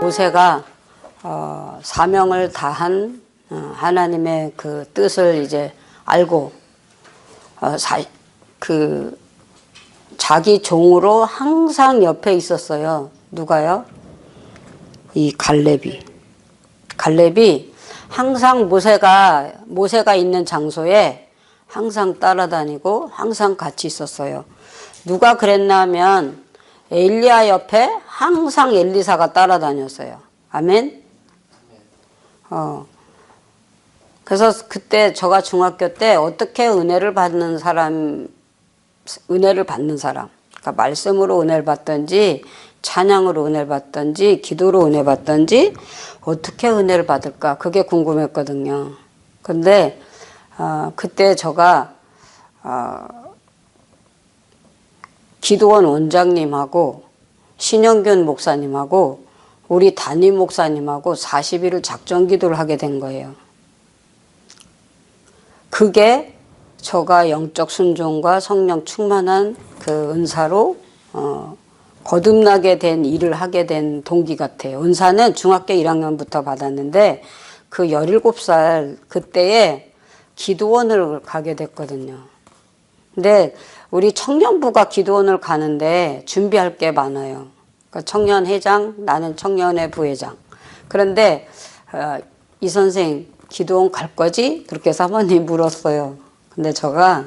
모세가 사명을 다한 하나님의 그 뜻을 이제 알고 자기 종으로 항상 옆에 있었어요. 누가요? 이 갈렙이 항상 모세가 있는 장소에 항상 따라다니고 항상 같이 있었어요. 누가 그랬나 하면 엘리야 옆에 항상 엘리사가 따라다녔어요. 아멘? 그래서 그때 제가 중학교 때 어떻게 은혜를 받는 사람, 그러니까 말씀으로 은혜를 받든지 찬양으로 은혜를 받든지 기도로 은혜 받든지 어떻게 은혜를 받을까 그게 궁금했거든요. 근데 그때 제가 기도원 원장님하고 신영균 목사님하고 우리 담임 목사님하고 40일을 작전 기도를 하게 된 거예요. 그게 저가 영적 순종과 성령 충만한 그 은사로 거듭나게 된 일을 하게 된 동기 같아요. 은사는 중학교 1학년부터 받았는데 그 17살 그때에 기도원을 가게 됐거든요. 근데 우리 청년부가 기도원을 가는데 준비할 게 많아요. 그러니까 청년회장, 나는 청년회 부회장. 그런데 이 선생 기도원 갈 거지? 그렇게 사모님이 물었어요. 근데 제가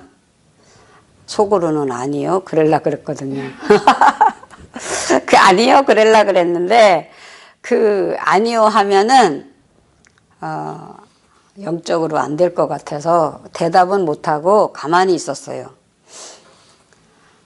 속으로는 아니요 그럴라 그랬거든요. 아니요 그럴라 그랬는데 아니요 하면은 영적으로 안 될 것 같아서 대답은 못하고 가만히 있었어요.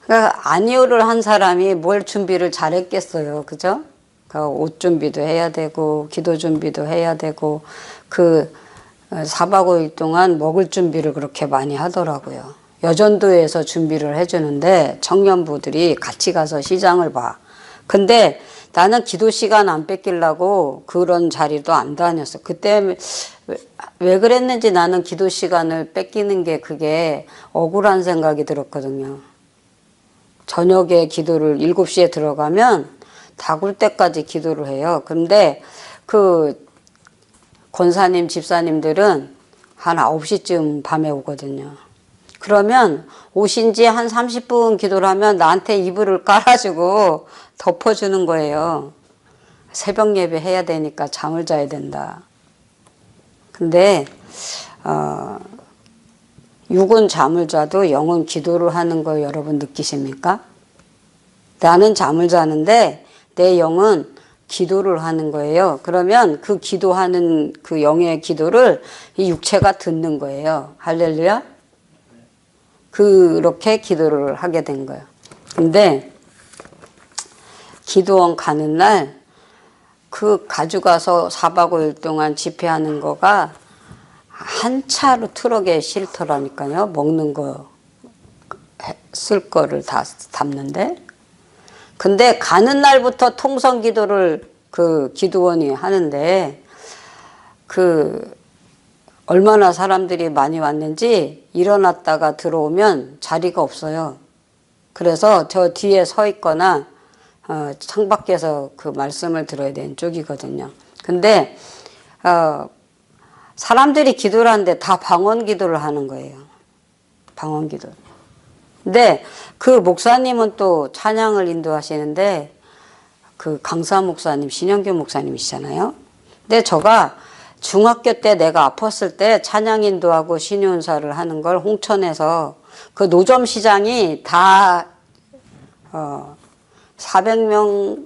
그러니까 아니요를 한 사람이 뭘 준비를 잘했겠어요. 그죠? 그러니까 옷 준비도 해야 되고 기도 준비도 해야 되고 4박 5일 동안 먹을 준비를 그렇게 많이 하더라고요. 여전도에서 준비를 해주는데 청년부들이 같이 가서 시장을 봐. 근데 나는 기도 시간 안 뺏기려고 그런 자리도 안 다녔어. 그때 왜 그랬는지 나는 기도 시간을 뺏기는 게 그게 억울한 생각이 들었거든요. 저녁에 기도를 7시에 들어가면 다굴 때까지 기도를 해요. 근데 권사님, 집사님들은 한 9시쯤 밤에 오거든요. 그러면 오신 지 한 30분 기도를 하면 나한테 이불을 깔아주고 덮어주는 거예요. 새벽 예배 해야 되니까 잠을 자야 된다. 근데 육은 잠을 자도 영은 기도를 하는 거 여러분 느끼십니까? 나는 잠을 자는데 내 영은 기도를 하는 거예요. 그러면 그 기도하는 그 영의 기도를 이 육체가 듣는 거예요. 할렐루야? 그렇게 기도를 하게 된 거예요. 근데 기도원 가는 날 가져가서 4박 5일 동안 집회하는 거가 한 차로 트럭에 실더라니까요. 먹는 거 쓸 거를 다 담는데. 근데 가는 날부터 통성 기도를 기도원이 하는데 얼마나 사람들이 많이 왔는지 일어났다가 들어오면 자리가 없어요. 그래서 저 뒤에 서 있거나 창밖에서 그 말씀을 들어야 되는 쪽이거든요. 근데 사람들이 기도를 하는데 다 방언 기도를 하는 거예요. 방언 기도. 근데 목사님은 또 찬양을 인도하시는데 강사 목사님, 신영균 목사님이시잖아요. 근데 제가 중학교 때 내가 아팠을 때 찬양 인도하고 신유은사를 하는 걸 홍천에서 노점 시장이 다 400명,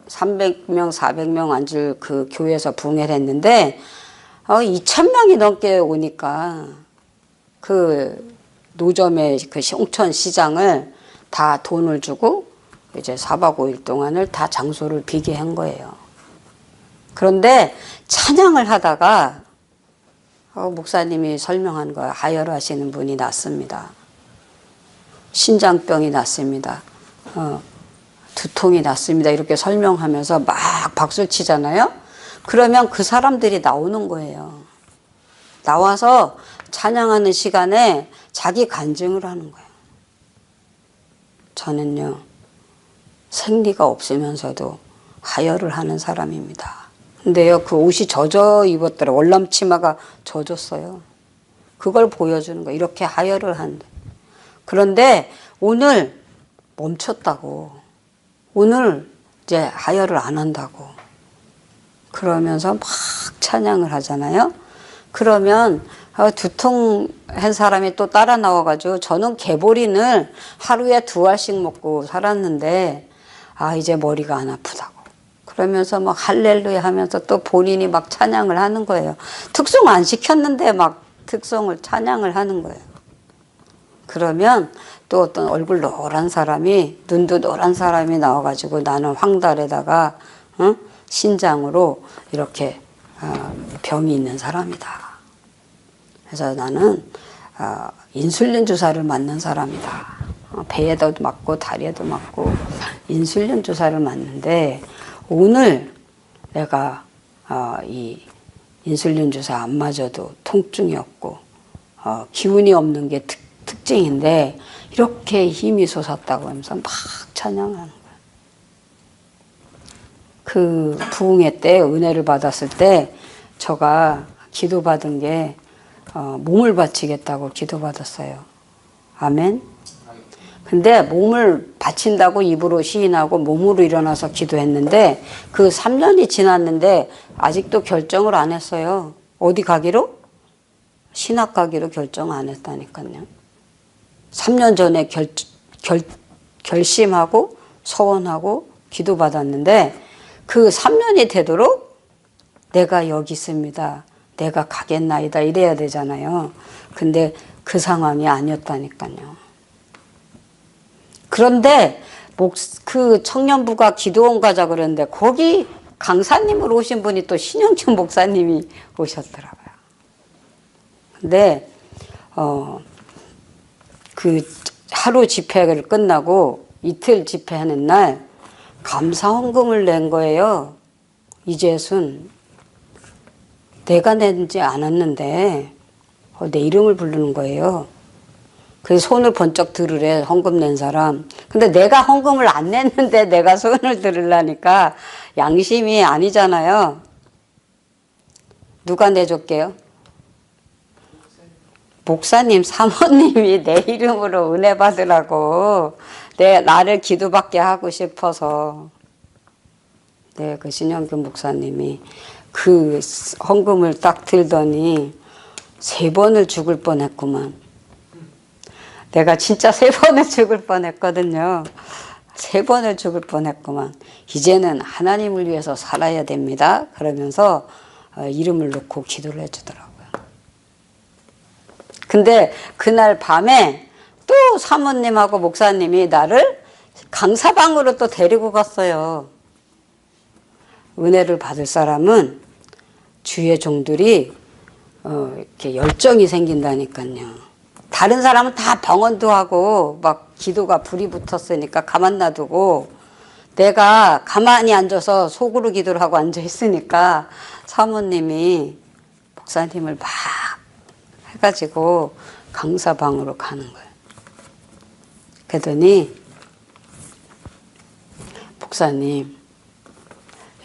300명, 400명 앉을 그 교회에서 부흥회를 했는데 2,000명이 넘게 오니까 노점의 홍천 시장을 다 돈을 주고 이제 4박 5일 동안을 다 장소를 비게 한 거예요. 그런데 찬양을 하다가 목사님이 설명한 거야. 하혈하시는 분이 났습니다. 신장병이 났습니다. 두통이 났습니다. 이렇게 설명하면서 막 박수 치잖아요. 그러면 그 사람들이 나오는 거예요. 나와서 찬양하는 시간에 자기 간증을 하는 거예요. 저는요, 생리가 없으면서도 하혈을 하는 사람입니다. 근데요, 그 옷이 젖어 입었더라. 월남 치마가 젖었어요. 그걸 보여주는 거예요. 이렇게 하혈을 한다. 그런데 오늘 멈췄다고. 오늘 이제 하혈을 안 한다고. 그러면서 막 찬양을 하잖아요. 그러면 두통한 사람이 또 따라 나와가지고 저는 개보린을 하루에 2알씩 먹고 살았는데 이제 머리가 안 아프다고. 그러면서 막 할렐루야 하면서 또 본인이 막 찬양을 하는 거예요. 특송 안 시켰는데 막 특송을 찬양을 하는 거예요. 그러면 또 어떤 얼굴 노란 사람이, 눈도 노란 사람이 나와가지고 나는 황달에다가 신장으로 이렇게 병이 있는 사람이다. 그래서 나는 인슐린 주사를 맞는 사람이다. 배에도 맞고 다리에도 맞고 인슐린 주사를 맞는데 오늘 내가 이 인슐린 주사 안 맞아도 통증이 없고 기운이 없는 게 특징인데 이렇게 힘이 솟았다고 하면서 막 찬양하는 거예요. 그 부흥회 때 은혜를 받았을 때 저가 기도받은 게 몸을 바치겠다고 기도받았어요. 아멘. 근데 몸을 바친다고 입으로 시인하고 몸으로 일어나서 기도했는데 그 3년이 지났는데 아직도 결정을 안 했어요. 어디 가기로? 신학 가기로 결정 안 했다니까요. 3년 전에 결심하고 서원하고 기도받았는데 그 3년이 되도록 내가 여기 있습니다. 내가 가겠나이다 이래야 되잖아요. 근데 그 상황이 아니었다니까요. 그런데 그 청년부가 기도원 가자 그러는데 거기 강사님으로 오신 분이 또 신영춘 목사님이 오셨더라고요. 근데 그 하루 집회를 끝나고 이틀 집회하는 날 감사 헌금을 낸 거예요. 이재순. 내가 낸지 않았는데 내 이름을 부르는 거예요. 그래서 손을 번쩍 들으래, 헌금 낸 사람. 근데 내가 헌금을 안 냈는데 내가 손을 들으려니까 양심이 아니잖아요. 누가 내줄게요? 목사님, 사모님이 내 이름으로 은혜 받으라고 나를 기도받게 하고 싶어서 그 신영균 목사님이 그 헌금을 딱 들더니 3번을 죽을 뻔했구만. 내가 진짜 3번을 죽을 뻔했거든요. 3번을 죽을 뻔했구만. 이제는 하나님을 위해서 살아야 됩니다. 그러면서 이름을 놓고 기도를 해주더라고요. 근데 그날 밤에 또 사모님하고 목사님이 나를 강사방으로 또 데리고 갔어요. 은혜를 받을 사람은 주의 종들이 이렇게 열정이 생긴다니까요. 다른 사람은 다 병원도 하고 막 기도가 불이 붙었으니까 가만 놔두고 내가 가만히 앉아서 속으로 기도를 하고 앉아 있으니까 사모님이 목사님을 막 해가지고 강사방으로 가는 거예요. 그러더니 목사님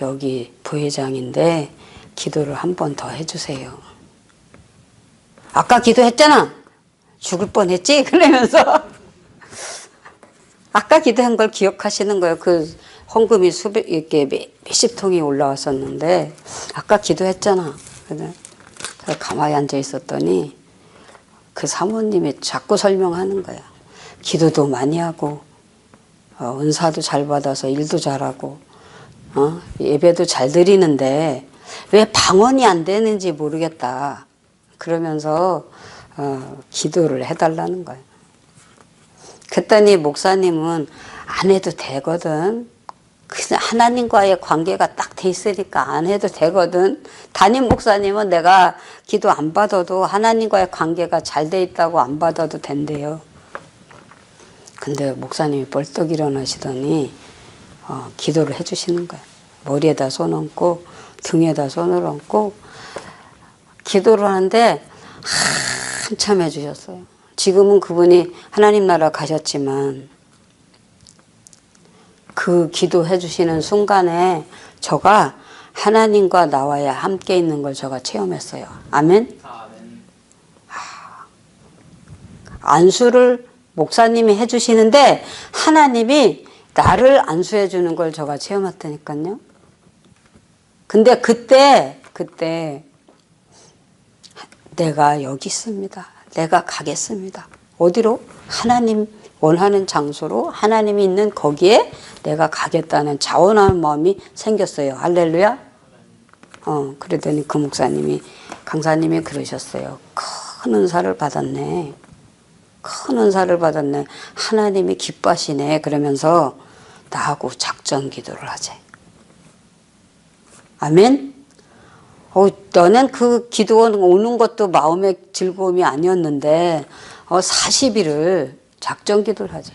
여기 부회장인데 기도를 한 번 더 해주세요. 아까 기도했잖아. 죽을 뻔했지? 그러면서 아까 기도한 걸 기억하시는 거예요. 그 헌금이 이렇게 몇십 통이 올라왔었는데 아까 기도했잖아. 그래서 가만히 앉아 있었더니 그 사모님이 자꾸 설명하는 거야. 기도도 많이 하고 은사도 잘 받아서 일도 잘하고 예배도 잘 드리는데 왜 방언이 안 되는지 모르겠다. 그러면서 기도를 해달라는 거예요. 그랬더니 목사님은 안 해도 되거든. 그냥 하나님과의 관계가 딱 돼 있으니까 안 해도 되거든. 담임 목사님은 내가 기도 안 받아도 하나님과의 관계가 잘 돼 있다고 안 받아도 된대요. 근데 목사님이 벌떡 일어나시더니 기도를 해주시는 거예요. 머리에다 손 얹고 등에다 손을 얹고 기도를 하는데 한참 해주셨어요. 지금은 그분이 하나님 나라 가셨지만 그 기도해 주시는 순간에 저가 하나님과 나와야 함께 있는 걸 제가 체험했어요. 아멘? 안수를 목사님이 해주시는데 하나님이 나를 안수해 주는 걸 제가 체험했다니까요. 근데 그때 내가 여기 있습니다. 내가 가겠습니다. 어디로? 하나님 원하는 장소로, 하나님이 있는 거기에 내가 가겠다는 자원하는 마음이 생겼어요. 할렐루야. 그러더니 그 목사님이, 강사님이 그러셨어요. 큰 은사를 받았네. 큰 은사를 받았네. 하나님이 기뻐하시네. 그러면서 나하고 작전 기도를 하재. 아멘? 너는 그 기도 오는 것도 마음의 즐거움이 아니었는데 40일을 작전 기도를 하재.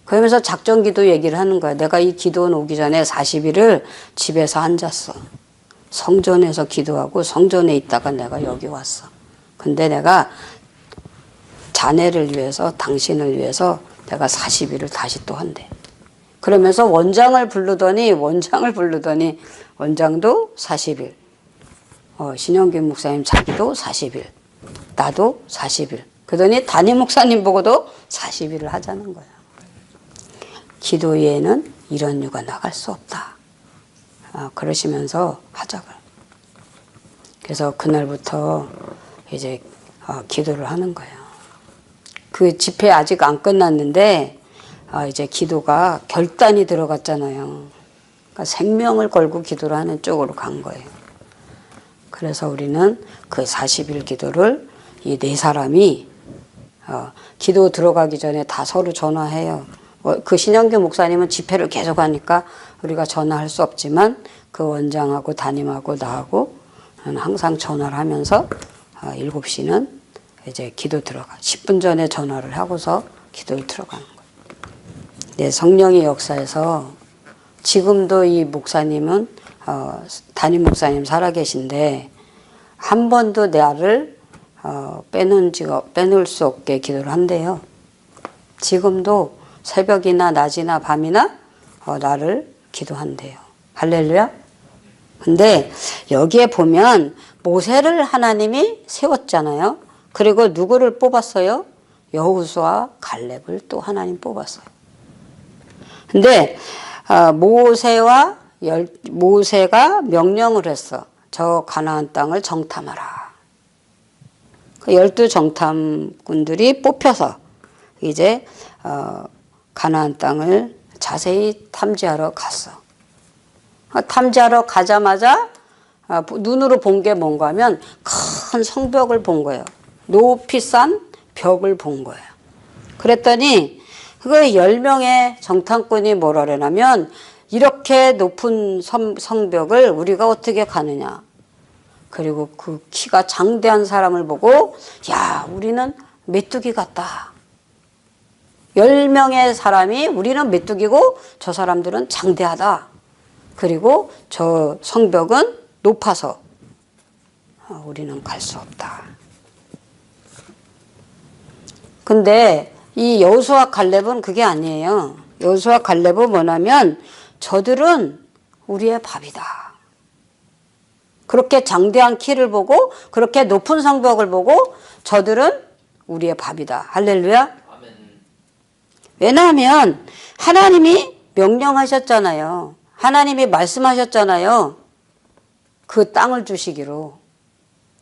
그러면서 작전 기도 얘기를 하는 거야. 내가 이 기도원 오기 전에 40일을 집에서 앉았어. 성전에서 기도하고 성전에 있다가 내가 여기 왔어. 근데 내가 자네를 위해서, 당신을 위해서 내가 40일을 다시 또 한대. 그러면서 원장을 부르더니 원장도 40일. 신영균 목사님 자기도 40일. 나도 40일. 그러더니 담임 목사님 보고도 40일을 하자는 거야. 기도 외에는 이런 유가 나갈 수 없다. 그러시면서 하자고. 그래서 그날부터 이제 기도를 하는 거예요. 그 집회 아직 안 끝났는데 이제 기도가 결단이 들어갔잖아요. 그러니까 생명을 걸고 기도를 하는 쪽으로 간 거예요. 그래서 우리는 그 40일 기도를 이 네 사람이 기도 들어가기 전에 다 서로 전화해요. 그 신영규 목사님은 집회를 계속 하니까 우리가 전화할 수 없지만 그 원장하고 담임하고 나하고 항상 전화를 하면서 7시는 이제 기도 들어가. 10분 전에 전화를 하고서 기도를 들어가는 거예요. 네, 성령의 역사에서 지금도 이 목사님은 담임 목사님 살아계신데 한 번도 나를 빼놓을 수 없게 기도를 한대요. 지금도 새벽이나 낮이나 밤이나 나를 기도한대요. 할렐루야. 근데 여기에 보면 모세를 하나님이 세웠잖아요. 그리고 누구를 뽑았어요? 여호수아 갈렙을 또 하나님 뽑았어요. 근데 모세가 명령을 했어. 저 가나안 땅을 정탐하라. 그 12 정탐꾼들이 뽑혀서 이제 가나안 땅을 자세히 탐지하러 갔어. 탐지하러 가자마자 눈으로 본 게 뭔가 하면 큰 성벽을 본 거예요. 높이 싼 벽을 본 거예요. 그랬더니 그 10명의 정탐꾼이 뭐라 그러냐면 이렇게 높은 성벽을 우리가 어떻게 가느냐. 그리고 그 키가 장대한 사람을 보고 야, 우리는 메뚜기 같다. 10명의 사람이 우리는 메뚜기고 저 사람들은 장대하다. 그리고 저 성벽은 높아서 우리는 갈 수 없다. 근데 이 여호수아 갈렙은 그게 아니에요. 여호수아 갈렙은 뭐냐면 저들은 우리의 밥이다. 그렇게 장대한 키를 보고 그렇게 높은 성벽을 보고 저들은 우리의 밥이다. 할렐루야. 아멘. 왜냐하면 하나님이 명령하셨잖아요. 하나님이 말씀하셨잖아요. 그 땅을 주시기로.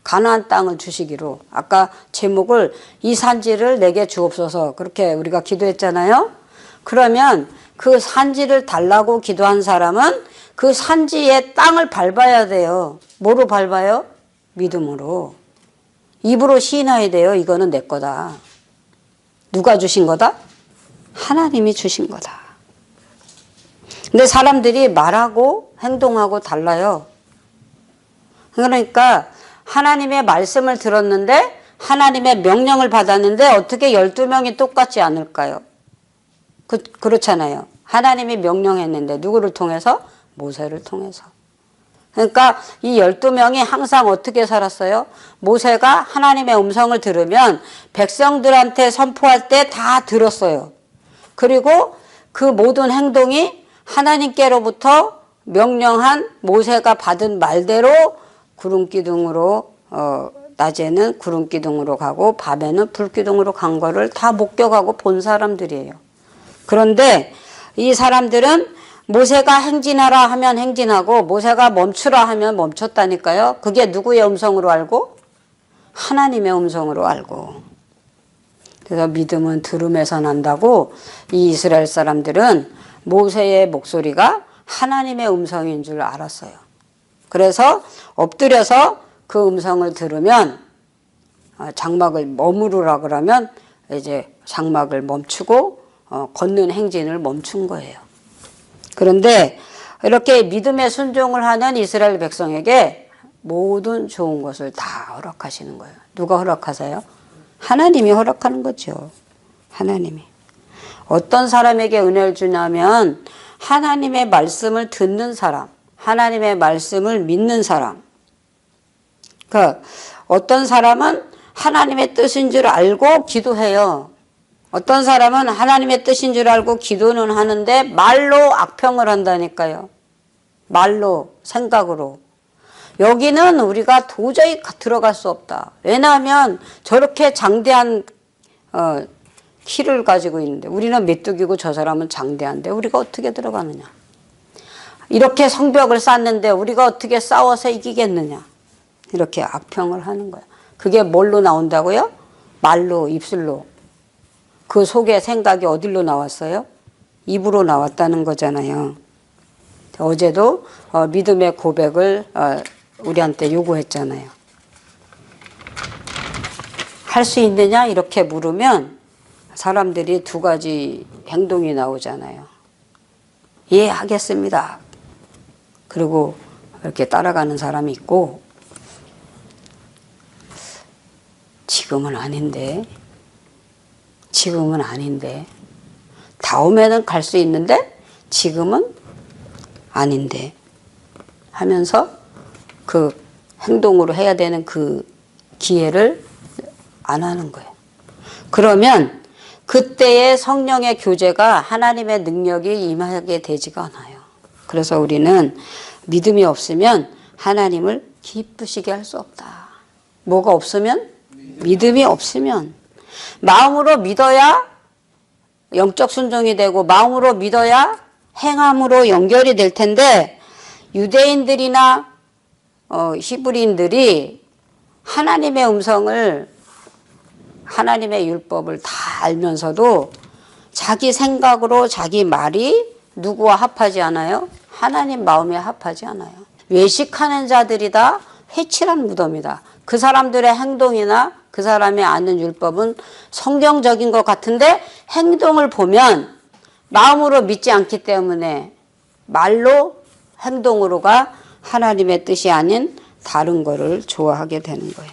가나안 땅을 주시기로. 아까 제목을 이 산지를 내게 주옵소서 그렇게 우리가 기도했잖아요. 그러면 그 산지를 달라고 기도한 사람은 그 산지의 땅을 밟아야 돼요. 뭐로 밟아요? 믿음으로. 입으로 시인해야 돼요. 이거는 내 거다. 누가 주신 거다? 하나님이 주신 거다. 근데 사람들이 말하고 행동하고 달라요. 그러니까 하나님의 말씀을 들었는데 하나님의 명령을 받았는데 어떻게 12명이 똑같지 않을까요? 그렇잖아요. 하나님이 명령했는데 누구를 통해서? 모세를 통해서. 그러니까 이 12명이 항상 어떻게 살았어요? 모세가 하나님의 음성을 들으면 백성들한테 선포할 때 다 들었어요. 그리고 그 모든 행동이 하나님께로부터 명령한 모세가 받은 말대로 구름기둥으로 낮에는 구름기둥으로 가고 밤에는 불기둥으로 간 거를 다 목격하고 본 사람들이에요. 그런데 이 사람들은 모세가 행진하라 하면 행진하고 모세가 멈추라 하면 멈췄다니까요. 그게 누구의 음성으로 알고? 하나님의 음성으로 알고. 그래서 믿음은 들음에서 난다고 이 이스라엘 사람들은 모세의 목소리가 하나님의 음성인 줄 알았어요. 그래서 엎드려서 그 음성을 들으면 장막을 머무르라 그러면 이제 장막을 멈추고 걷는 행진을 멈춘 거예요. 그런데 이렇게 믿음의 순종을 하는 이스라엘 백성에게 모든 좋은 것을 다 허락하시는 거예요. 누가 허락하세요? 하나님이 허락하는 거죠. 하나님이. 어떤 사람에게 은혜를 주냐면 하나님의 말씀을 듣는 사람, 하나님의 말씀을 믿는 사람. 그러니까 어떤 사람은 하나님의 뜻인 줄 알고 기도해요. 어떤 사람은 하나님의 뜻인 줄 알고 기도는 하는데 말로 악평을 한다니까요. 말로, 생각으로. 여기는 우리가 도저히 들어갈 수 없다. 왜냐하면 저렇게 장대한 키를 가지고 있는데 우리는 메뚜기고 저 사람은 장대한데 우리가 어떻게 들어가느냐. 이렇게 성벽을 쌓는데 우리가 어떻게 싸워서 이기겠느냐. 이렇게 악평을 하는 거야. 그게 뭘로 나온다고요? 말로, 입술로. 그 속에 생각이 어디로 나왔어요? 입으로 나왔다는 거잖아요. 어제도 믿음의 고백을 우리한테 요구했잖아요. 할 수 있느냐? 이렇게 물으면 사람들이 두 가지 행동이 나오잖아요. 예, 하겠습니다. 그리고 이렇게 따라가는 사람이 있고 지금은 아닌데 지금은 아닌데 다음에는 갈 수 있는데 지금은 아닌데 하면서 그 행동으로 해야 되는 그 기회를 안 하는 거예요. 그러면 그때의 성령의 교제가 하나님의 능력이 임하게 되지가 않아요. 그래서 우리는 믿음이 없으면 하나님을 기쁘시게 할 수 없다. 뭐가 없으면? 믿음이 없으면. 마음으로 믿어야 영적 순종이 되고 마음으로 믿어야 행함으로 연결이 될 텐데 유대인들이나 히브리인들이 하나님의 음성을 하나님의 율법을 다 알면서도 자기 생각으로 자기 말이 누구와 합하지 않아요? 하나님 마음에 합하지 않아요. 외식하는 자들이다 회칠한 무덤이다. 그 사람들의 행동이나 그 사람이 아는 율법은 성경적인 것 같은데 행동을 보면 마음으로 믿지 않기 때문에 말로 행동으로가 하나님의 뜻이 아닌 다른 거를 좋아하게 되는 거예요.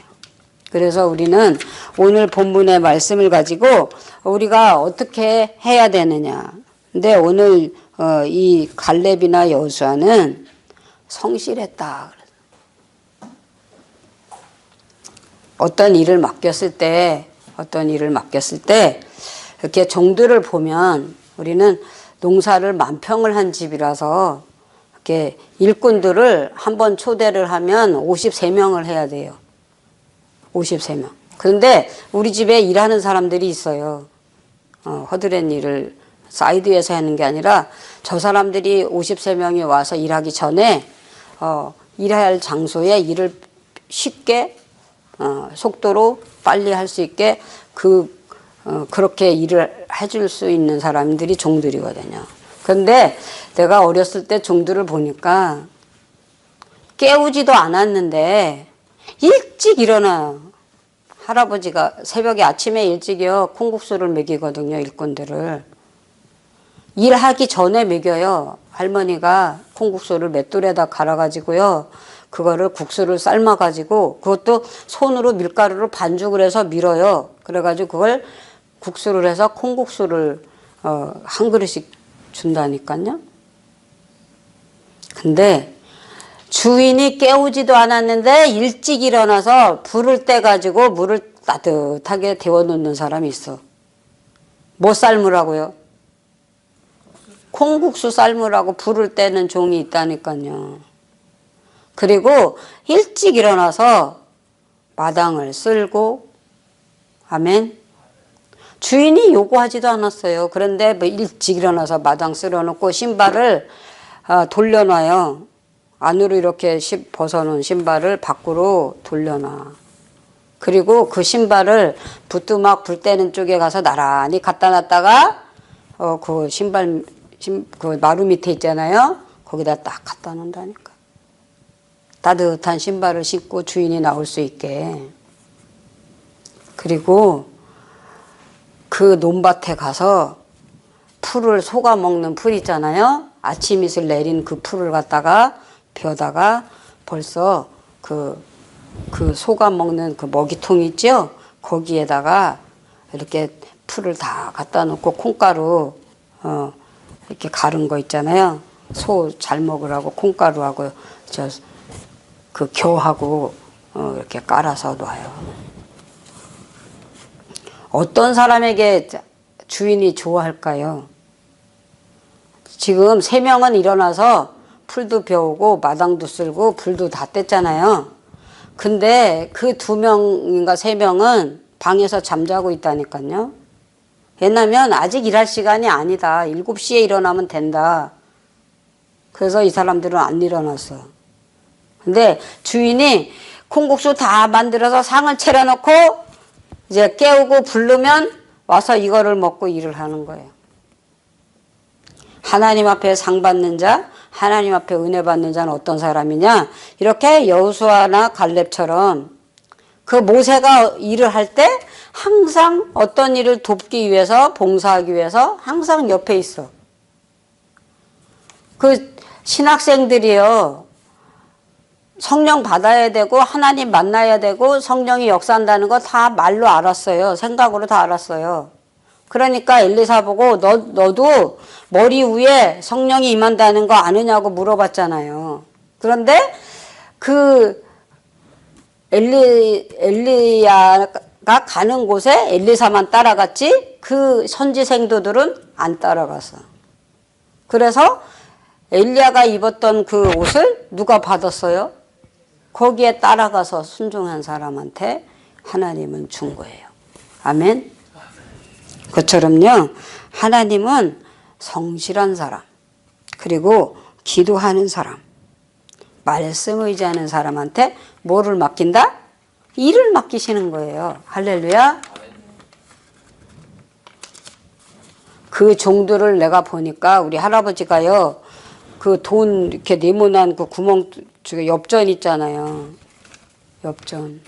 그래서 우리는 오늘 본문의 말씀을 가지고 우리가 어떻게 해야 되느냐. 근데 오늘 이 갈렙이나 여호수아는 성실했다. 어떤 일을 맡겼을 때 이렇게 종들을 보면 우리는 농사를 만평을 한 집이라서 이렇게 일꾼들을 한번 초대를 하면 53명을 해야 돼요. 53명. 그런데 우리 집에 일하는 사람들이 있어요. 허드렛 일을 사이드에서 하는 게 아니라 저 사람들이 53명이 와서 일하기 전에 일해야 할 장소에 일을 쉽게 속도로 빨리 할 수 있게 그렇게 일을 해줄 수 있는 사람들이 종들이거든요. 그런데 내가 어렸을 때 종들을 보니까 깨우지도 않았는데 일찍 일어나요. 할아버지가 새벽에 아침에 일찍이요 콩국수를 먹이거든요. 일꾼들을. 일하기 전에 먹여요. 할머니가 콩국수를 맷돌에다 갈아가지고요. 그거를 국수를 삶아가지고 그것도 손으로 밀가루로 반죽을 해서 밀어요. 그래가지고 그걸 국수를 해서 콩국수를 한 그릇씩 준다니까요. 근데 주인이 깨우지도 않았는데 일찍 일어나서 불을 떼가지고 물을 따뜻하게 데워놓는 사람이 있어. 뭐 삶으라고요? 콩국수 삶으라고 불을 떼는 종이 있다니까요. 그리고 일찍 일어나서 마당을 쓸고, 아멘. 주인이 요구하지도 않았어요. 그런데 뭐 일찍 일어나서 마당 쓸어놓고 신발을 돌려놔요. 안으로 이렇게 벗어놓은 신발을 밖으로 돌려놔. 그리고 그 신발을 부뚜막 불 때는 쪽에 가서 나란히 갖다 놨다가 그 신발 그 마루 밑에 있잖아요. 거기다 딱 갖다 놓는다니까. 따뜻한 신발을 신고 주인이 나올 수 있게. 그리고 그 논밭에 가서 풀을 속아 먹는 풀 있잖아요. 아침 이슬 내린 그 풀을 갖다가 벼다가 벌써 그 속아 먹는 그 먹이통 있죠? 거기에다가 이렇게 풀을 다 갖다 놓고 콩가루 이렇게 갈은 거 있잖아요. 소 잘 먹으라고 콩가루하고 그 겨하고 이렇게 깔아서 놔요. 어떤 사람에게 주인이 좋아할까요? 지금 3명은 일어나서 풀도 벼오고 마당도 쓸고 불도 다 뗐잖아요. 근데 그 2명인가 3명은 방에서 잠자고 있다니까요. 왜냐면 아직 일할 시간이 아니다. 7시에 일어나면 된다. 그래서 이 사람들은 안 일어났어. 근데 주인이 콩국수 다 만들어서 상을 차려놓고 이제 깨우고 부르면 와서 이거를 먹고 일을 하는 거예요. 하나님 앞에 상 받는 자, 하나님 앞에 은혜 받는 자는 어떤 사람이냐? 이렇게 여호수아나 갈렙처럼 그 모세가 일을 할 때 항상 어떤 일을 돕기 위해서, 봉사하기 위해서 항상 옆에 있어. 그 신학생들이요. 성령 받아야 되고 하나님 만나야 되고 성령이 역사한다는 거 다 말로 알았어요. 생각으로 다 알았어요. 그러니까 엘리사 보고 너도 머리 위에 성령이 임한다는 거 아느냐고 물어봤잖아요. 그런데 그 엘리야가 가는 곳에 엘리사만 따라갔지 그 선지 생도들은 안 따라갔어. 그래서 엘리야가 입었던 그 옷을 누가 받았어요? 거기에 따라가서 순종한 사람한테 하나님은 준 거예요. 아멘. 그처럼요. 하나님은 성실한 사람, 그리고 기도하는 사람, 말씀 의지하는 사람한테 뭐를 맡긴다? 일을 맡기시는 거예요. 할렐루야. 그 종들을 내가 보니까 우리 할아버지가요. 그 돈 이렇게 네모난 그 구멍 엽전 있잖아요. 엽전.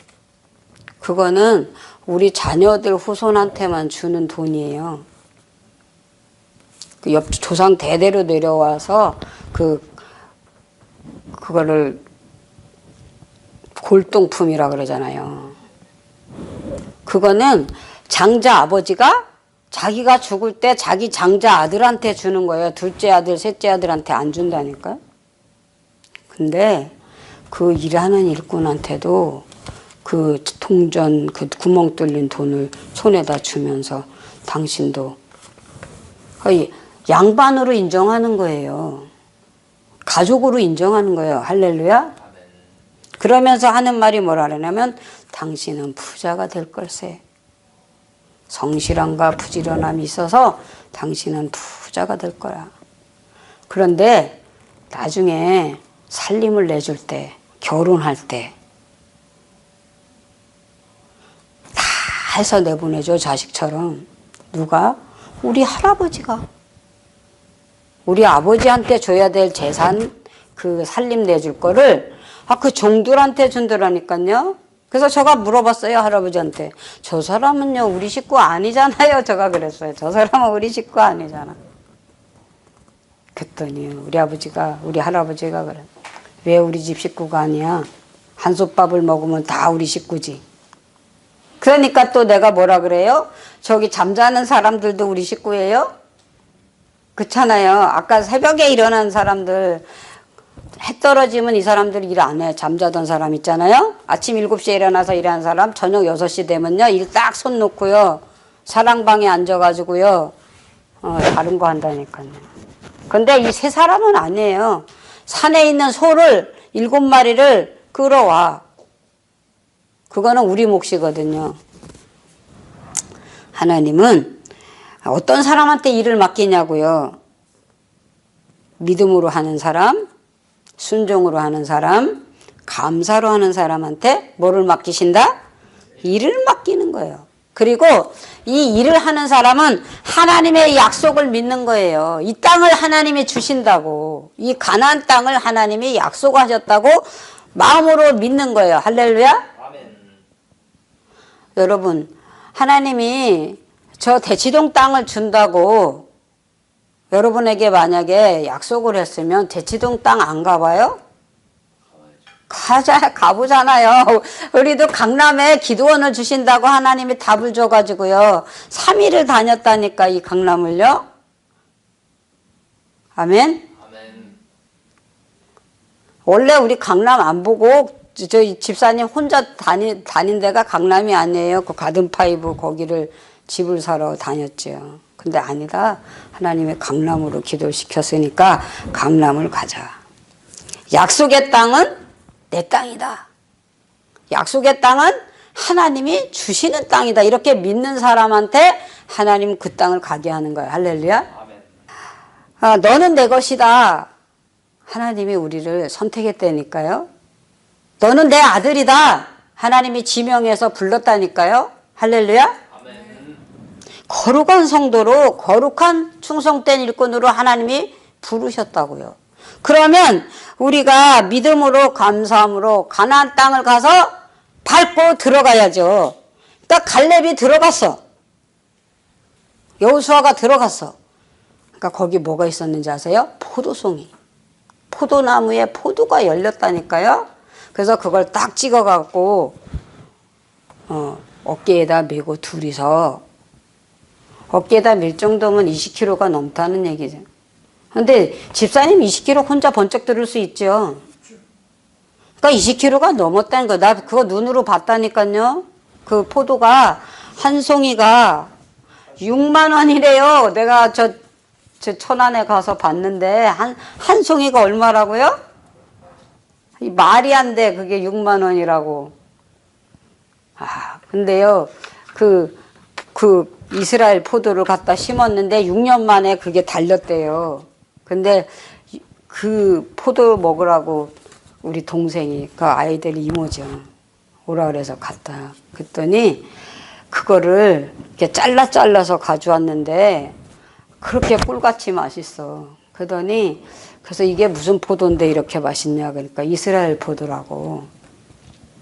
그거는 우리 자녀들 후손한테만 주는 돈이에요. 그 조상 대대로 내려와서 그거를 골동품이라 그러잖아요. 그거는 장자 아버지가 자기가 죽을 때 자기 장자 아들한테 주는 거예요. 둘째 아들, 셋째 아들한테 안 준다니까요. 근데 그 일하는 일꾼한테도 그 통전, 그 구멍 뚫린 돈을 손에다 주면서 당신도 거의 양반으로 인정하는 거예요. 가족으로 인정하는 거예요. 할렐루야. 그러면서 하는 말이 뭐라 그러냐면 당신은 부자가 될 걸세. 성실함과 부지런함이 있어서 당신은 부자가 될 거야. 그런데 나중에 살림을 내줄 때, 결혼할 때 다 해서 내보내줘, 자식처럼. 누가? 우리 할아버지가. 우리 아버지한테 줘야 될 재산, 그 살림 내줄 거를 그 종들한테 준다라니까요. 그래서 제가 물어봤어요, 할아버지한테. 저 사람은요, 우리 식구 아니잖아요. 제가 그랬어요. 저 사람은 우리 식구 아니잖아. 그랬더니 우리 할아버지가 그래. 왜 우리 집 식구가 아니야? 한솥밥을 먹으면 다 우리 식구지. 그러니까 또 내가 뭐라 그래요? 저기 잠자는 사람들도 우리 식구예요? 그렇잖아요. 아까 새벽에 일어난 사람들, 해 떨어지면 이 사람들 일 안 해. 잠자던 사람 있잖아요. 아침 7시에 일어나서 일하는 사람 저녁 6시 되면요. 일 딱 손 놓고요. 사랑방에 앉아가지고요. 다른 거 한다니까요. 근데 이 세 사람은 아니에요. 산에 있는 소를 7마리를 끌어와. 그거는 우리 몫이거든요. 하나님은 어떤 사람한테 일을 맡기냐고요. 믿음으로 하는 사람, 순종으로 하는 사람, 감사로 하는 사람한테 뭐를 맡기신다? 일을 맡기는 거예요. 그리고 이 일을 하는 사람은 하나님의 약속을 믿는 거예요. 이 땅을 하나님이 주신다고, 이 가나안 땅을 하나님이 약속하셨다고 마음으로 믿는 거예요. 할렐루야. 아멘. 여러분, 하나님이 저 대치동 땅을 준다고 여러분에게 만약에 약속을 했으면 대치동 땅 안 가봐요? 가보잖아요. 우리도 강남에 기도원을 주신다고 하나님이 답을 줘가지고요. 3일을 다녔다니까, 이 강남을요. 아멘? 아멘. 원래 우리 강남 안 보고 저희 집사님 혼자 다닌 데가 강남이 아니에요. 그 가든파이브 거기를 집을 사러 다녔죠. 근데 아니다. 하나님의 강남으로 기도시켰으니까 강남을 가자. 약속의 땅은 내 땅이다. 약속의 땅은 하나님이 주시는 땅이다. 이렇게 믿는 사람한테 하나님 그 땅을 가게 하는 거예요. 할렐루야. 아멘. 아, 너는 내 것이다. 하나님이 우리를 선택했다니까요. 너는 내 아들이다. 하나님이 지명해서 불렀다니까요. 할렐루야. 아멘. 거룩한 성도로, 거룩한 충성된 일꾼으로 하나님이 부르셨다고요. 그러면 우리가 믿음으로 감사함으로 가나안 땅을 가서 밟고 들어가야죠. 그러니까 갈렙이 들어갔어. 여호수아가 들어갔어. 그러니까 거기 뭐가 있었는지 아세요? 포도송이. 포도나무에 포도가 열렸다니까요. 그래서 그걸 딱 찍어갖고 어깨에다 메고 둘이서, 어깨에다 밀 정도면 20kg가 넘다는 얘기죠. 근데 집사님 20kg 혼자 번쩍 들을 수 있죠. 그러니까 20kg가 넘었다는 거야. 나 그거 눈으로 봤다니까요. 그 포도가 한 송이가 6만 원이래요. 내가 저 천안에 가서 봤는데 한 송이가 얼마라고요? 말이 안 돼. 그게 6만 원이라고. 아, 근데요. 그 이스라엘 포도를 갖다 심었는데 6년 만에 그게 달렸대요. 근데 그 포도 먹으라고 우리 동생이, 그 아이들 이모죠. 오라 그래서 갔다. 그랬더니 그거를 이렇게 잘라서 가져왔는데 그렇게 꿀같이 맛있어. 그러더니 그래서 이게 무슨 포도인데 이렇게 맛있냐. 그러니까 이스라엘 포도라고.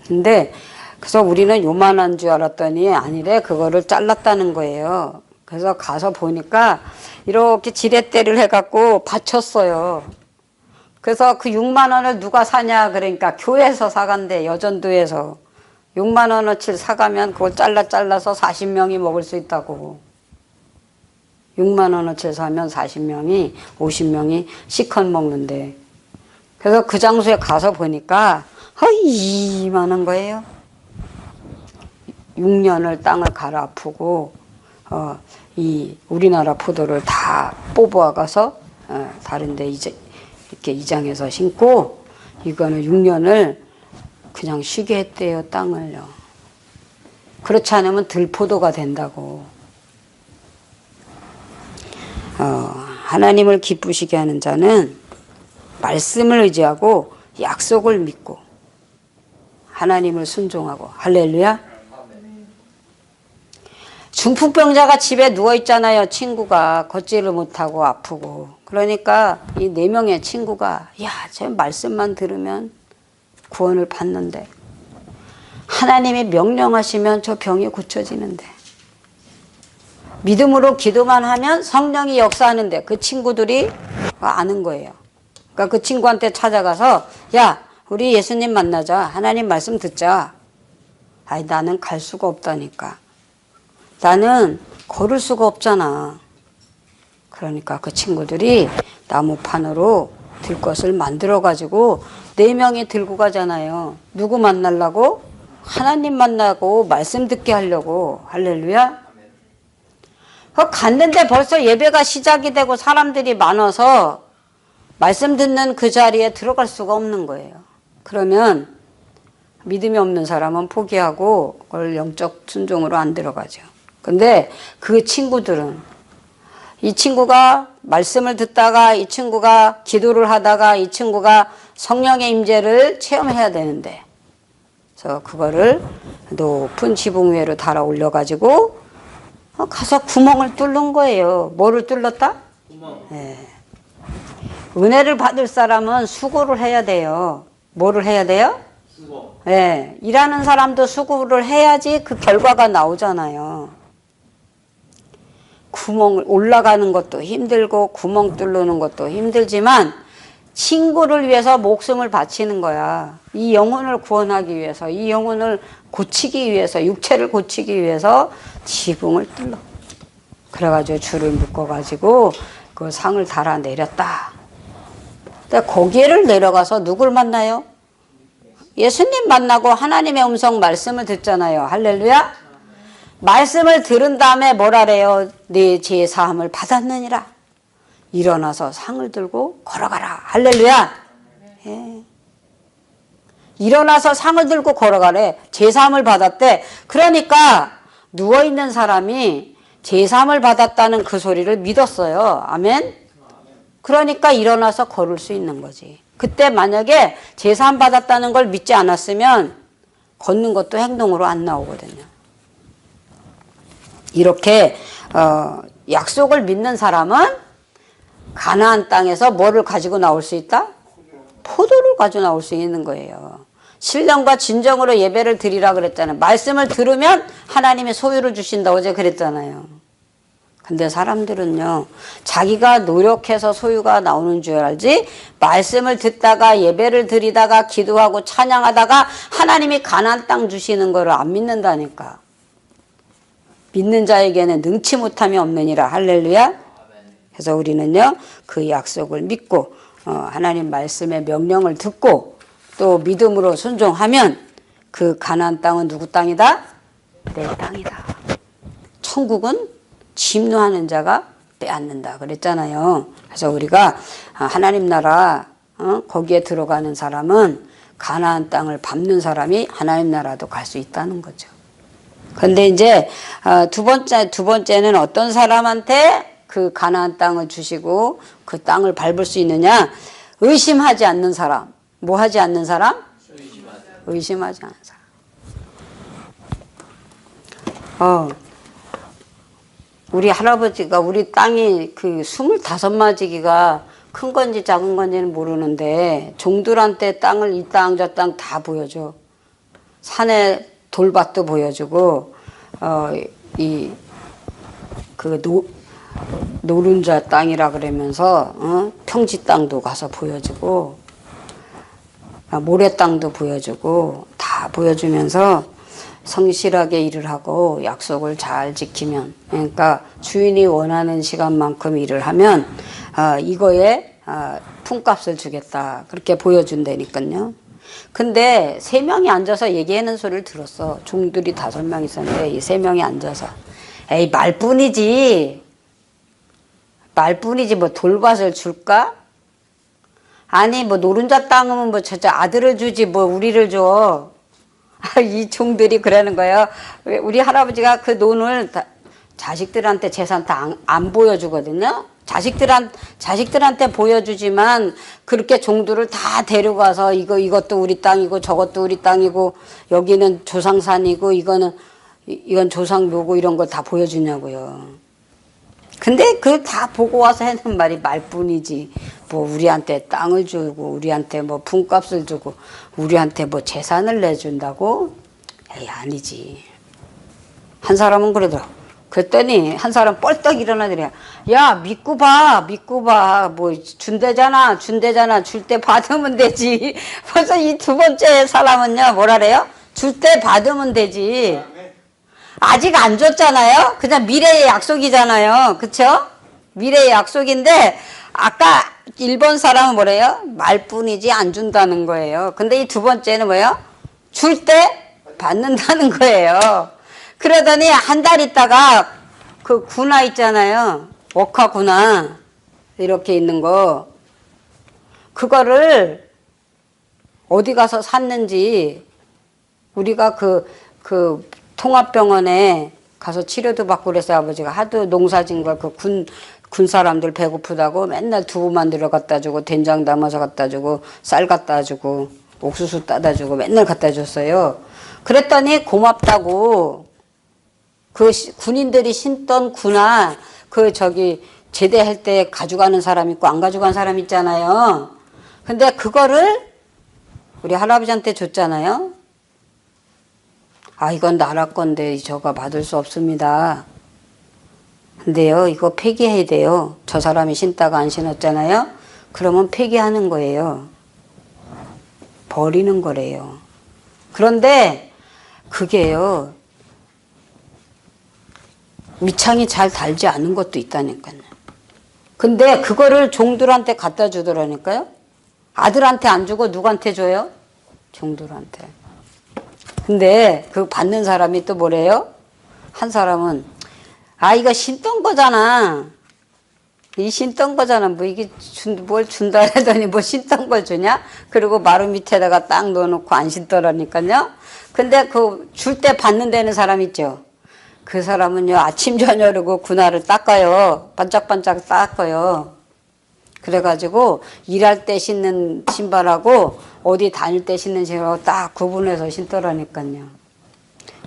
근데 그래서 우리는 요만한 줄 알았더니 아니래. 그거를 잘랐다는 거예요. 그래서 가서 보니까 이렇게 지렛대를 해갖고 받쳤어요. 그래서 그 6만 원을 누가 사냐. 그러니까 교회에서 사간대. 여전도에서 6만 원어치를 사가면 그걸 잘라서 40명이 먹을 수 있다고. 6만 원어치를 사면 40명이 50명이 시컷 먹는데. 그래서 그 장소에 가서 보니까 이만한 거예요. 6년을 땅을 갈아엎고 이 우리나라 포도를 다 뽑아가서 다른데 이제 이렇게 이장해서 심고, 이거는 6년을 그냥 쉬게 했대요. 땅을요. 그렇지 않으면 들포도가 된다고. 하나님을 기쁘시게 하는 자는 말씀을 의지하고 약속을 믿고 하나님을 순종하고. 할렐루야. 중풍병자가 집에 누워있잖아요. 친구가 걷지를 못하고 아프고. 그러니까 이 4명의 친구가 저 말씀만 들으면 구원을 받는데, 하나님이 명령하시면 저 병이 고쳐지는데, 믿음으로 기도만 하면 성령이 역사하는데, 그 친구들이 아는 거예요. 그러니까 그 친구한테 찾아가서 우리 예수님 만나자. 하나님 말씀 듣자. 나는 갈 수가 없다니까. 나는 걸을 수가 없잖아. 그러니까 그 친구들이 나무판으로 들것을 만들어가지고 4명이 들고 가잖아요. 누구 만나려고? 하나님 만나고 말씀 듣게 하려고. 할렐루야. 갔는데 벌써 예배가 시작이 되고 사람들이 많아서 말씀 듣는 그 자리에 들어갈 수가 없는 거예요. 그러면 믿음이 없는 사람은 포기하고 그걸 영적 순종으로 안 들어가죠. 근데 그 친구들은 이 친구가 말씀을 듣다가 이 친구가 기도를 하다가 이 친구가 성령의 임재를 체험해야 되는데 그래서 그거를 높은 지붕 위로 달아 올려가지고 가서 구멍을 뚫는 거예요. 뭐를 뚫었다? 구멍. 네. 은혜를 받을 사람은 수고를 해야 돼요. 뭐를 해야 돼요? 수고. 네. 일하는 사람도 수고를 해야지 그 결과가 나오잖아요. 구멍을 올라가는 것도 힘들고 구멍 뚫는 것도 힘들지만 친구를 위해서 목숨을 바치는 거야. 이 영혼을 구원하기 위해서, 이 영혼을 고치기 위해서, 육체를 고치기 위해서 지붕을 뚫러. 그래가지고 줄을 묶어가지고 그 상을 달아 내렸다. 근데 거기를 내려가서 누굴 만나요? 예수님 만나고 하나님의 음성 말씀을 듣잖아요. 할렐루야. 말씀을 들은 다음에 뭐라래요? 네 죄 사함을 받았느니라. 일어나서 상을 들고 걸어가라. 할렐루야. 예. 일어나서 상을 들고 걸어가래. 죄 사함을 받았대. 그러니까 누워있는 사람이 죄 사함을 받았다는 그 소리를 믿었어요. 아멘. 그러니까 일어나서 걸을 수 있는 거지. 그때 만약에 죄 사함 받았다는 걸 믿지 않았으면 걷는 것도 행동으로 안 나오거든요. 이렇게 약속을 믿는 사람은 가나안 땅에서 뭐를 가지고 나올 수 있다? 포도를 가지고 나올 수 있는 거예요. 신령과 진정으로 예배를 드리라 그랬잖아요. 말씀을 들으면 하나님이 소유를 주신다고 어제 그랬잖아요. 근데 사람들은요, 자기가 노력해서 소유가 나오는 줄 알지, 말씀을 듣다가 예배를 드리다가 기도하고 찬양하다가 하나님이 가나안 땅 주시는 거를 안 믿는다니까. 믿는 자에게는 능치 못함이 없느니라. 할렐루야. 그래서 우리는요 그 약속을 믿고 하나님 말씀의 명령을 듣고 또 믿음으로 순종하면 그 가나안 땅은 누구 땅이다? 내 땅이다. 천국은 침노하는 자가 빼앗는다 그랬잖아요. 그래서 우리가 하나님 나라 거기에 들어가는 사람은 가나안 땅을 밟는 사람이 하나님 나라도 갈 수 있다는 거죠. 근데 이제 두 번째는 어떤 사람한테 그 가나안 땅을 주시고 그 땅을 밟을 수 있느냐? 의심하지 않는 사람. 뭐 하지 않는 사람? 의심하지 않는 사람. 우리 할아버지가 우리 땅이 그 25마지기가 큰 건지 작은 건지는 모르는데 종들한테 땅을 이 땅 저 땅 다 보여줘. 산에 돌밭도 보여주고 노른자 땅이라 그러면서 평지 땅도 가서 보여주고 모래 땅도 보여주고 다 보여주면서 성실하게 일을 하고 약속을 잘 지키면, 그러니까 주인이 원하는 시간만큼 일을 하면 이거에 품값을 주겠다 그렇게 보여준다니까요. 근데 3명이 앉아서 얘기하는 소리를 들었어. 종들이 5명 있었는데 이 3명이 앉아서 에이 말뿐이지 뭐 돌밭을 줄까? 아니 뭐 노른자 땅은 뭐 저 아들을 주지 뭐 우리를 줘. 이 종들이 그러는 거예요. 우리 할아버지가 그 돈을 자식들한테 재산 다 안 보여주거든요. 자식들한테 보여주지만 그렇게 종들을 다 데려가서 이것도 우리 땅이고 저것도 우리 땅이고 여기는 조상산이고 이건 조상묘고 이런 걸 다 보여주냐고요. 근데 그걸 다 보고 와서 하는 말이 말뿐이지 뭐 우리한테 땅을 주고 우리한테 뭐 품값을 주고 우리한테 뭐 재산을 내준다고? 에이 아니지. 한 사람은 그러더라고. 그랬더니 한 사람 뻘떡 일어나더래. 야 믿고 봐 뭐 준대잖아 줄 때 받으면 되지. 벌써 이 두 번째 사람은요 뭐라래요? 줄 때 받으면 되지. 아직 안 줬잖아요. 그냥 미래의 약속이잖아요. 그쵸? 미래의 약속인데 아까 1번 사람은 뭐래요? 말뿐이지 안 준다는 거예요. 근데 이 두 번째는 뭐예요? 줄 때 받는다는 거예요. 그러더니 한 달 있다가 그 군화 있잖아요. 웍화 군화 이렇게 있는 거 그거를 어디 가서 샀는지 우리가 그 통합병원에 가서 치료도 받고 그래서 아버지가 하도 농사진 걸 군 사람들 배고프다고 맨날 두부만 들어 갖다 주고 된장 담아서 갖다 주고 쌀 갖다 주고 옥수수 따다 주고 맨날 갖다 줬어요. 그랬더니 고맙다고 그 군인들이 신던 군화 그 저기 제대할 때 가져가는 사람 있고 안 가져간 사람 있잖아요. 근데 그거를 우리 할아버지한테 줬잖아요. 아 이건 나라 건데 저거 받을 수 없습니다. 근데요 이거 폐기해야 돼요. 저 사람이 신다가 안 신었잖아요. 그러면 폐기하는 거예요. 버리는 거래요. 그런데 그게요 밑창이 잘 달지 않은 것도 있다니까요. 근데 그거를 종들한테 갖다 주더라니까요. 아들한테 안 주고 누구한테 줘요? 종들한테. 근데 그 받는 사람이 또 뭐래요? 한 사람은 아 이거 신던 거잖아. 이 신던 거잖아. 뭐 이게 뭘 준다 하더니 뭐 신던 걸 주냐? 그리고 마루 밑에다가 딱 넣어놓고 안 신더라니까요. 근데 그 줄 때 받는 데는 사람 있죠. 그 사람은요 아침 저녁으로 군화를 닦아요. 반짝반짝 닦아요. 그래가지고 일할 때 신는 신발하고 어디 다닐 때 신는 신발하고 딱 구분해서 신더라니까요.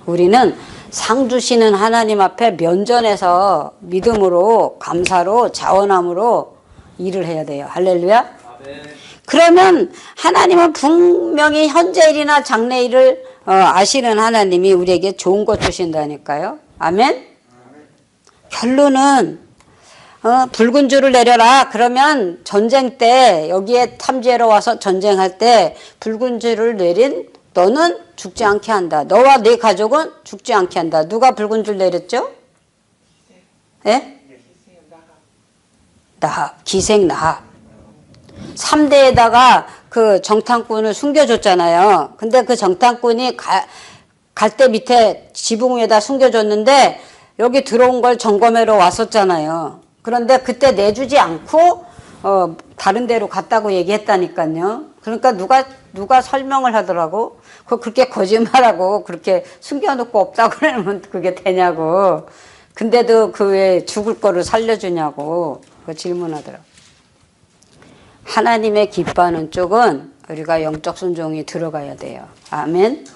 우리는 상 주시는 하나님 앞에 면전에서 믿음으로 감사로 자원함으로 일을 해야 돼요. 할렐루야. 그러면 하나님은 분명히 현재일이나 장래일을 아시는 하나님이 우리에게 좋은 것 주신다니까요. 아멘. 결론은 붉은 줄을 내려라. 그러면 전쟁 때 여기에 탐지하러 와서 전쟁할 때 붉은 줄을 내린 너는 죽지 않게 한다. 너와 네 가족은 죽지 않게 한다. 누가 붉은 줄 내렸죠? 예? 나합. 기생 나합. 3대에다가 그 정탐꾼을 숨겨줬잖아요. 근데 그 정탐꾼이 갈대 밑에 지붕 위에다 숨겨줬는데 여기 들어온 걸 점검하러 왔었잖아요. 그런데 그때 내주지 않고 다른 데로 갔다고 얘기했다니까요. 그러니까 누가 설명을 하더라고. 그렇게 거짓말하고 그렇게 숨겨놓고 없다고 그러면 그게 되냐고. 근데도 그 왜 죽을 거를 살려주냐고 그 질문하더라고. 하나님의 기뻐하는 쪽은 우리가 영적 순종이 들어가야 돼요. 아멘.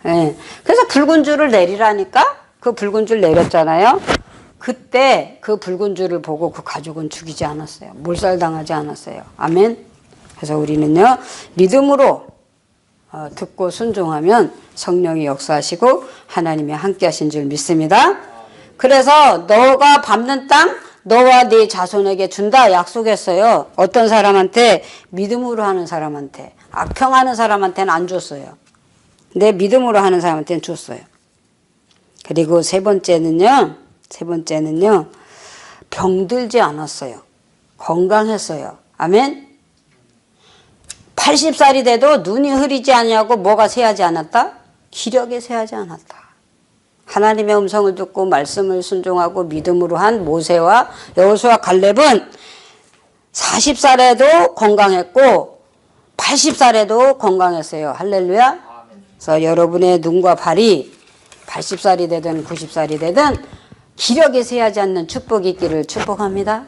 네. 그래서 붉은 줄을 내리라니까 그 붉은 줄 내렸잖아요. 그때 그 붉은 줄을 보고 그 가족은 죽이지 않았어요. 몰살당하지 않았어요. 아멘. 그래서 우리는요 믿음으로 듣고 순종하면 성령이 역사하시고 하나님이 함께 하신 줄 믿습니다. 그래서 너가 밟는 땅 너와 네 자손에게 준다 약속했어요. 어떤 사람한테? 믿음으로 하는 사람한테. 악평하는 사람한테는 안 줬어요. 내 믿음으로 하는 사람한테는 줬어요. 그리고 세 번째는요 병들지 않았어요. 건강했어요. 아멘. 80살이 돼도 눈이 흐리지 아니하고 뭐가 새하지 않았다? 기력이 새하지 않았다. 하나님의 음성을 듣고 말씀을 순종하고 믿음으로 한 모세와 여호수아 갈렙은 40살에도 건강했고 80살에도 건강했어요. 할렐루야. 그래서 여러분의 눈과 발이 80살이 되든 90살이 되든 기력이 새하지 않는 축복이 있기를 축복합니다.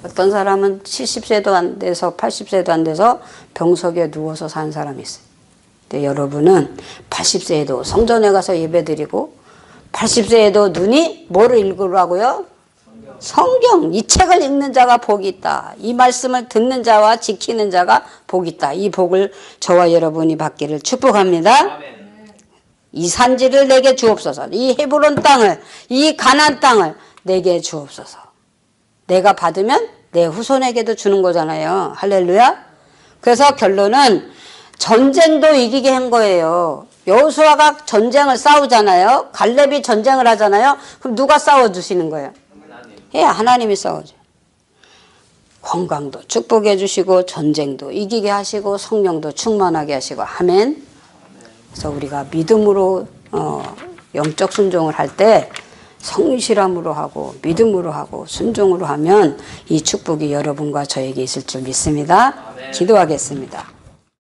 어떤 사람은 70세도 안 돼서 80세도 안 돼서 병석에 누워서 사는 사람이 있어요. 근데 여러분은 80세에도 성전에 가서 예배드리고 80세에도 눈이 뭐를 읽으라고요? 성경. 이 책을 읽는 자가 복이 있다. 이 말씀을 듣는 자와 지키는 자가 복이 있다. 이 복을 저와 여러분이 받기를 축복합니다. 이 산지를 내게 주옵소서. 이 헤브론 땅을, 이 가나안 땅을 내게 주옵소서. 내가 받으면 내 후손에게도 주는 거잖아요. 할렐루야. 그래서 결론은 전쟁도 이기게 한 거예요. 여호수아가 전쟁을 싸우잖아요. 갈렙이 전쟁을 하잖아요. 그럼 누가 싸워주시는 거예요? 예, 하나님이 싸워줘. 건강도 축복해 주시고 전쟁도 이기게 하시고 성령도 충만하게 하시고. 아멘. 그래서 우리가 믿음으로 영적 순종을 할 때 성실함으로 하고 믿음으로 하고 순종으로 하면 이 축복이 여러분과 저에게 있을 줄 믿습니다. 기도하겠습니다.